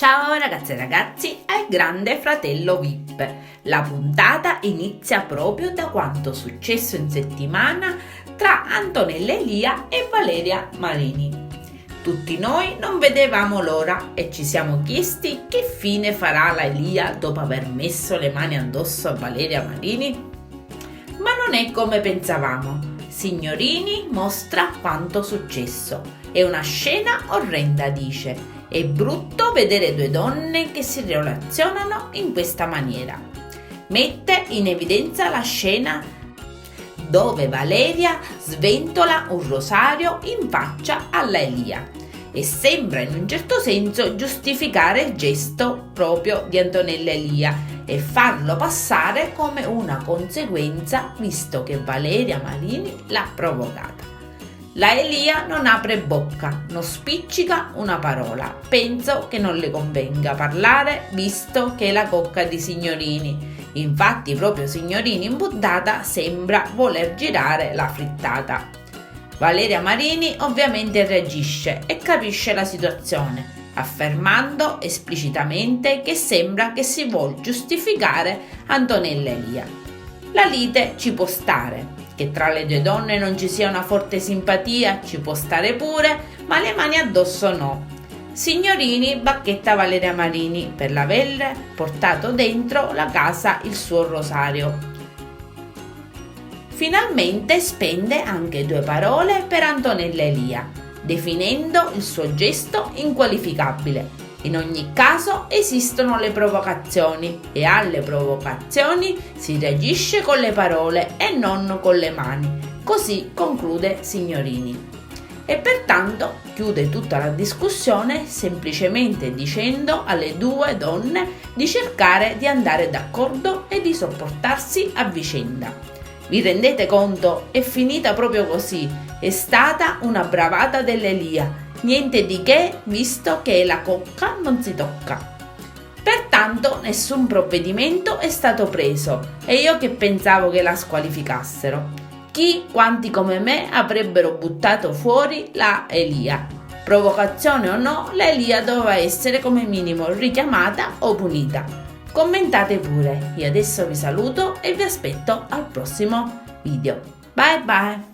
Ciao ragazze e ragazzi, è Grande Fratello VIP. La puntata inizia proprio da quanto successo in settimana tra Antonella Elia e Valeria Marini. Tutti noi non vedevamo l'ora e ci siamo chiesti che fine farà la Elia dopo aver messo le mani addosso a Valeria Marini. Ma non è come pensavamo. Signorini mostra quanto successo. È una scena orrenda, dice. È brutto vedere due donne che si relazionano in questa maniera. Mette in evidenza la scena dove Valeria sventola un rosario in faccia alla Elia e sembra in un certo senso giustificare il gesto proprio di Antonella Elia e farlo passare come una conseguenza visto che Valeria Marini l'ha provocata. La Elia non apre bocca, non spiccica una parola. Penso che non le convenga parlare visto che è la cocca di Signorini. Infatti proprio Signorini in buttata sembra voler girare la frittata. Valeria Marini ovviamente reagisce e capisce la situazione, affermando esplicitamente che sembra che si vuol giustificare Antonella Elia. La lite ci può stare. Che tra le due donne non ci sia una forte simpatia ci può stare pure, ma le mani addosso no. Signorini bacchetta Valeria Marini per l'aver portato dentro la casa il suo rosario. Finalmente spende anche due parole per Antonella Elia, definendo il suo gesto inqualificabile. In ogni caso esistono le provocazioni e alle provocazioni si reagisce con le parole e non con le mani, così conclude Signorini. E pertanto chiude tutta la discussione semplicemente dicendo alle due donne di cercare di andare d'accordo e di sopportarsi a vicenda. Vi rendete conto? È finita proprio così, è stata una bravata dell'Elia. Niente di che, visto che la cocca non si tocca. Pertanto nessun provvedimento è stato preso e io che pensavo che la squalificassero. Quanti come me avrebbero buttato fuori la Elia. Provocazione o no, la Elia doveva essere come minimo richiamata o punita. Commentate pure. Io adesso vi saluto e vi aspetto al prossimo video. Bye bye!